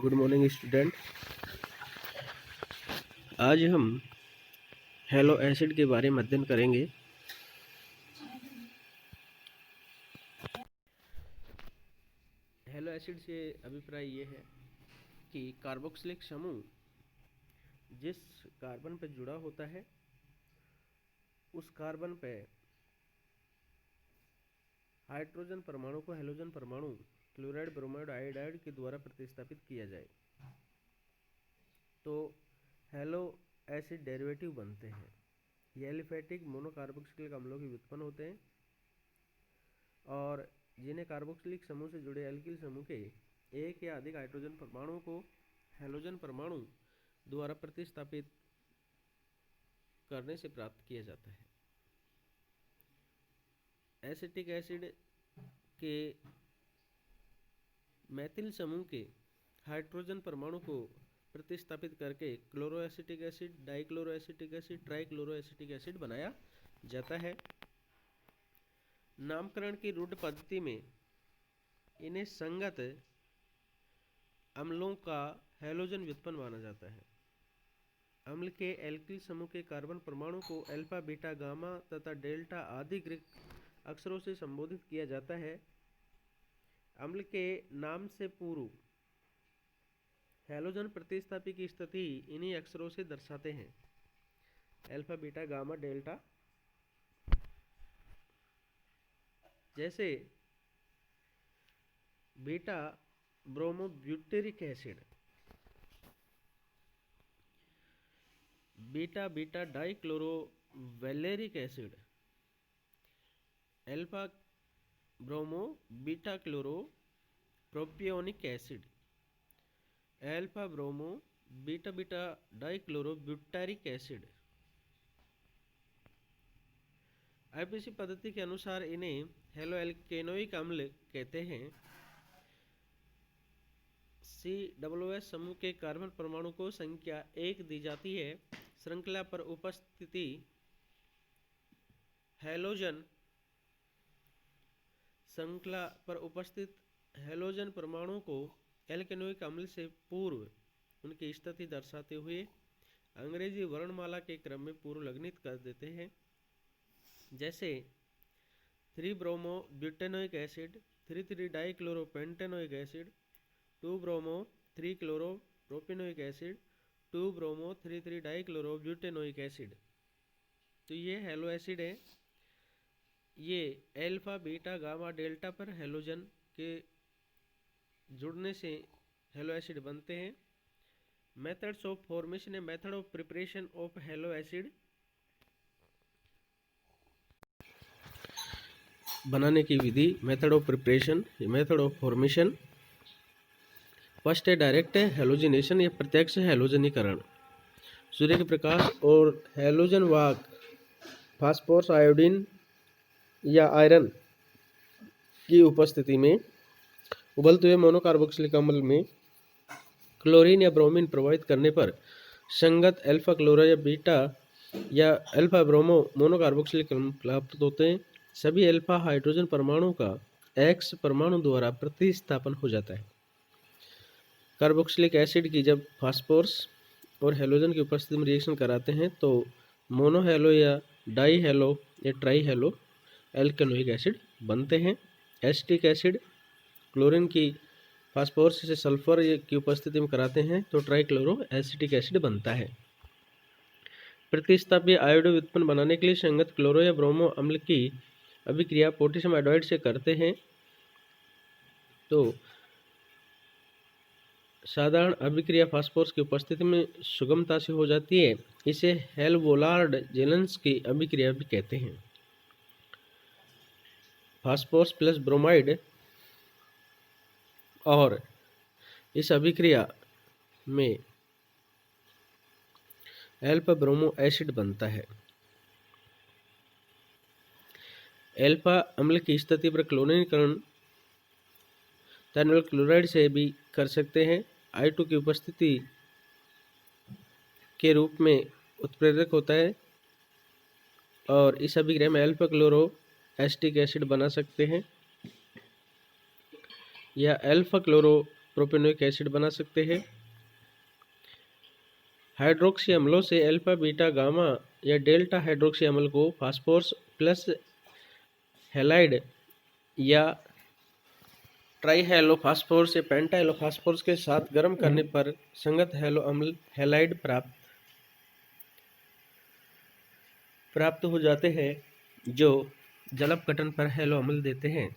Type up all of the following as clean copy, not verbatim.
Good morning student. आज हम hello acid के बारे में अध्ययन करेंगे। हैलो एसिड से अभिप्राय ये है कि कार्बोक्सिलिक समूह जिस कार्बन पर जुड़ा होता है उस कार्बन पे हाइड्रोजन परमाणु को हैलोजन परमाणु क्लोराइड, ब्रोमाइड, आयोडाइड के द्वारा प्रतिस्थापित किया जाए तो हैलो एसिड डेरिवेटिव बनते हैं। ये एलिफेटिक मोनोकार्बोक्सिलिक अम्लों के व्युत्पन्न होते हैं और जिन्हें कार्बोक्सिलिक समूह से जुड़े एल्किल समूह के एक या अधिक हाइड्रोजन परमाणु को हैलोजन परमाणु द्वारा प्रतिस्थापित करने से प्राप्त किया जाता है। एसिटिक एसिड के मैथिल समूह के हाइड्रोजन परमाणु को प्रतिस्थापित करके chloroacetic acid, dichloroacetic acid, trichloroacetic acid बनाया जाता है। नामकरण की रूढ़ पद्धति में इन्हें संगत अम्लों का हैलोजन व्युत्पन्न माना जाता है। अम्ल के एल्किल समूह के कार्बन परमाणु को अल्फा, बीटा, गामा तथा डेल्टा आदि ग्रीक अक्षरों से संबोधित किया जाता है। अम्ल के नाम से पूर्व हैलोजन प्रतिस्थापी की स्थिति इन्हीं अक्षरों से दर्शाते हैं। Alpha, beta, gamma, delta. जैसे beta bromo butyric acid, beta beta dichloro valeric acid, alpha bromo beta chloro propionic acid, alpha bromo beta beta dichloro butyric acid. IUPAC पद्धति के अनुसार इन्हें हैलो एल्केनोइक अम्ल कहते हैं। COOH समूह के कार्बन परमाणु को संख्या 1 दी जाती है। श्रृंखला पर उपस्थिति हैलोजन श्रृंखला पर उपस्थित हैलोजन परमाणु को एल्केनोइक अम्ल से पूर्व उनकी स्थिति दर्शाते हुए अंग्रेजी वर्णमाला के क्रम में पूर्व लग्नित कर देते हैं। जैसे 3 bromo butanoic acid, 3 dichloro pentanoic acid, 2 bromo 3 chloro propanoic acid, 2 bromo 3 dichloro butanoic acid. तो ये हैलो एसिड है। ये अल्फा, बीटा, गामा, डेल्टा पर हैलोजन के जुड़ने से हैलो एसिड बनते हैं। Methods of formation and method of preparation of halo acid. बनाने की विधि, method of preparation, method of formation. First है डायरेक्ट हैलोजिनेशन या प्रत्यक्ष हैलोजनीकरण। सूर्य के प्रकाश और हैलोजन वाहक फास्फोरस, आयोडीन या आयरन की उपस्थिति में उबलते हुए मोनोकार्बोक्सिलिक अम्ल में क्लोरीन या ब्रोमीन प्रभावित करने पर संगत अल्फा क्लोरो या बीटा या अल्फा ब्रोमो मोनोकार्बोक्सिलिक अम्ल प्राप्त होते हैं। सभी अल्फा हाइड्रोजन परमाणु का X परमाणु द्वारा प्रतिस्थापन हो जाता है। कार्बोक्सिलिक एसिड की जब फास्फोरस और हैलोजन की उपस्थिति में रिएक्शन कराते हैं तो मोनोहैलो या डाई हैलो या ट्राई हैलो एल्केनोइक एसिड बनते हैं। एसिटिक एसिड क्लोरीन की फास्फोरस से सल्फर की उपस्थिति में कराते हैं तो ट्राइक्लोरो एसिटिक एसिड बनता है। प्रतिस्थापी आयोडो व्युत्पन्न बनाने के लिए संगत क्लोरो या ब्रोमो अम्ल की अभिक्रिया पोटेशियम आयोडाइड से करते हैं तो साधारण अभिक्रिया फास्फोरस की उपस्थिति में सुगमता से हो जाती है। इसे हेल-वोलार्ड जेलेंस की अभिक्रिया भी कहते हैं। फास्फोरस प्लस ब्रोमाइड और इस अभिक्रिया में अल्फा ब्रोमो एसिड बनता है। अल्फा अम्ल की स्थिति पर क्लोरीनीकरण टर्नल क्लोराइड से भी कर सकते हैं। I2 की उपस्थिति के रूप में उत्प्रेरक होता है और इस अभिक्रिया में अल्फा क्लोरो एसिटिक एसिड बना सकते हैं या अल्फा क्लोरो प्रोपेनोइक एसिड बना सकते हैं। हाइड्रोक्सी अम्लों से अल्फा बीटा गामा या डेल्टा हाइड्रोक्सी अम्ल को फास्फोरस प्लस हैलाइड या ट्राई हैलो फास्फोरस या पेंटा हैलो फास्फोरस के साथ गर्म करने पर संगत हैलो अम्ल हैलाइड प्राप्त हो जाते हैं, जो जलापकटन पर हैलो अम्ल देते हैं।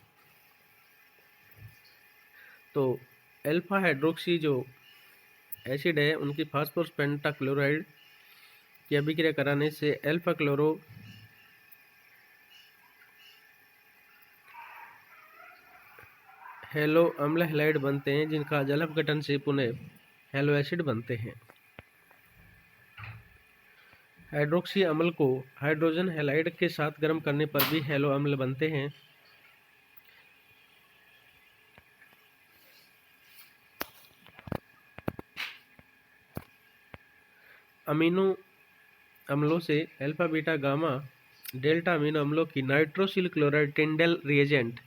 तो अल्फा हाइड्रोक्सी जो एसिड है उनकी फास्फोरस पेंटाक्लोराइड की अभिक्रिया कराने से अल्फा क्लोरो हैलो अम्ल हैलाइड बनते हैं, जिनका जलापघटन से पुनः हैलो एसिड बनते हैं। हाइड्रोक्सी अम्ल को हाइड्रोजन हैलाइड के साथ गर्म करने पर भी हैलो अम्ल बनते हैं। अमीनो अम्लों से alpha beta gamma delta amino अम्लों की नाइट्रोसिल क्लोराइड टिंडेल रिएजेंट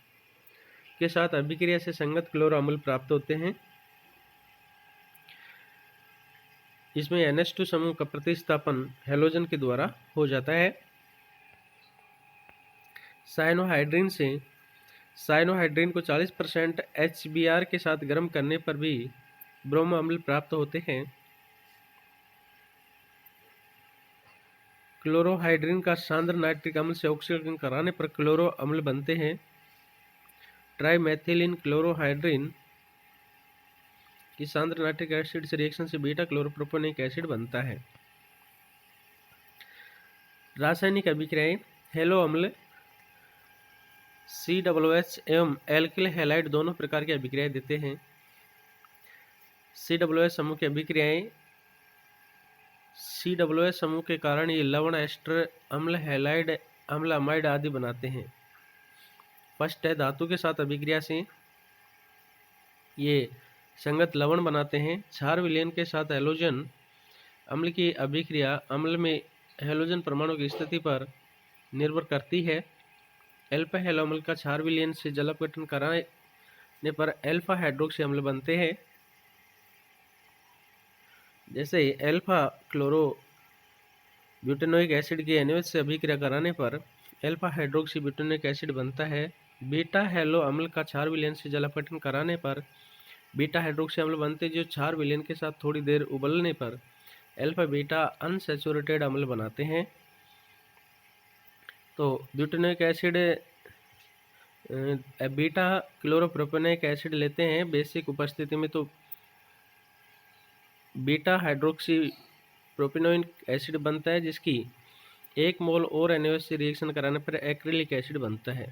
के साथ अभिक्रिया से संगत क्लोरो अम्ल प्राप्त होते हैं। इसमें NH2 समूह का प्रतिस्थापन हैलोजन के द्वारा हो जाता है। साइनोहाइड्रिन से साइनोहाइड्रिन को 40% HBr के साथ गर्म करने पर भी ब्रोमो अम्ल प्राप्त होते हैं। क्लोरोहाइड्रिन का सांद्र नाइट्रिक अम्ल से ऑक्सीकरण कराने पर क्लोरो अम्ल बनते हैं। ट्राइमेथिलीन क्लोरोहाइड्रिन की सांद्र नाइट्रिक एसिड से रिएक्शन से बीटा क्लोरोप्रोपेनिक एसिड बनता है। रासायनिक अभिक्रियाएं हैलो अम्ल COOH एवं एल्किल हैलाइड दोनों प्रकार की अभिक्रियाएं देते हैं। COOH समूह की अभिक्रियाएं COOH समूह के कारण ये लवण एस्टर अम्ल हैलाइड अम्ल अमाइड आदि बनाते हैं। फर्स्ट है धातु के साथ अभिक्रिया से ये संगत लवण बनाते हैं। क्षार विलयन के साथ हैलोजन अम्ल की अभिक्रिया अम्ल में हैलोजन परमाणु की स्थिति पर निर्भर करती है। अल्फा हैलो अम्ल का क्षार विलयन से जलापघटन कराने पर अल्फा हाइड्रोक्सी अम्ल बनते हैं। जैसे अल्फा क्लोरो ब्यूटेनोइक एसिड की NaOH से अभिक्रिया कराने पर अल्फा हाइड्रोक्सी ब्यूटेनोइक एसिड बनता है। बीटा हैलो अम्ल का क्षार विलयन से जलापघटन कराने पर बीटा हाइड्रोक्सी अम्ल बनते हैं, जो क्षार विलयन के साथ थोड़ी देर उबलने पर अल्फा बीटा अनसैचुरेटेड अम्ल बनाते हैं। तो ब्यूटेनोइक एसिड बीटा क्लोरोप्रोपेनिक एसिड लेते हैं बेसिक उपस्थिति में, तो बीटा हाइड्रोक्सी प्रोपेनोइक एसिड बनता है, जिसकी 1 मोल और NaOH से रिएक्शन कराने पर एक्रिलिक एसिड बनता है।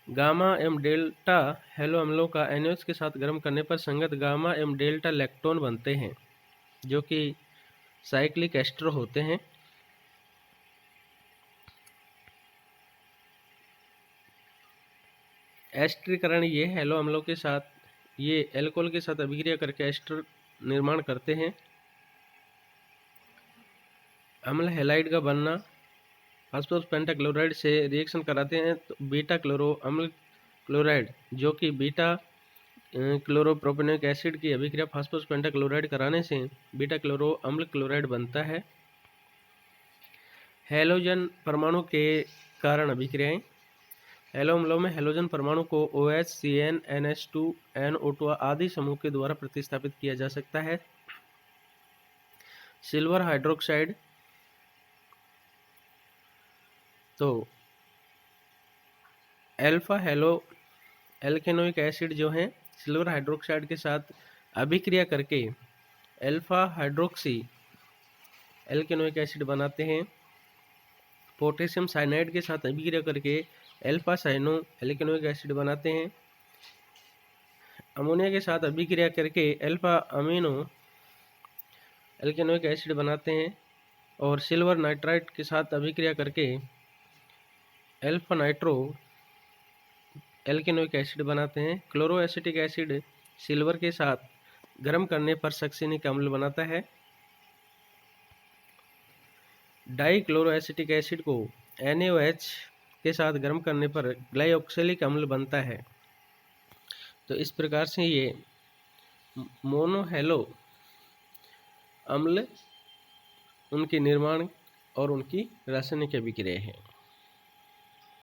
गामा एवं डेल्टा हैलो अम्लों का NaOH के साथ गर्म करने पर संगत गामा एवं डेल्टा लैक्टोन बनते हैं, जो कि साइक्लिक एस्टर होते हैं। एस्टरीकरण ये हैलो अम्लों के साथ ये एल्कोहल के साथ अभिक्रिया करके एस्टर निर्माण करते हैं। अम्ल हैलाइड का बनना फास्फोरस पेंटाक्लोराइड से रिएक्शन कराते हैं, तो बीटा क्लोरो अम्ल क्लोराइड जो कि बीटा क्लोरोप्रोपेनिक एसिड की अभिक्रिया फास्फोरस पेंटाक्लोराइड कराने से बीटा क्लोरो अम्ल क्लोराइड बनता है। हैलोजन परमाणु के कारण अभिक्रियाएं हैलो अम्लों में हैलोजन परमाणु को OH, CN, NH2, NO2 आदि समूह के द्वारा प्रतिस्थापित किया जा सकता है। सिल्वर हाइड्रोक्साइड, तो अल्फा हैलो एल्केनोइक एसिड जो है सिल्वर हाइड्रोक्साइड के साथ अभिक्रिया करके अल्फा हाइड्रोक्सी एल्केनोइक एसिड बनाते हैं। पोटेशियम साइनाइड के साथ अभिक्रिया करके अल्फा साइनो एल्केनोइक एसिड बनाते हैं। अमोनिया के साथ अभिक्रिया करके अल्फा अमीनो एल्केनोइक एसिड बनाते हैं और सिल्वर नाइट्राइट के साथ अभिक्रिया करके अल्फा नाइट्रो एल्केनोइक एसिड बनाते हैं। क्लोरोएसिटिक एसिड सिल्वर के साथ गर्म करने पर सक्सेनिक अम्ल बनाता है। डाई क्लोरोएसिटिक एसिड को NaOH के साथ गर्म करने पर ग्लाइऑक्सैलिक अम्ल बनता है। तो इस प्रकार से ये मोनोहैलो अम्ल उनके निर्माण और उनकी रासायनिक अभिक्रिया है।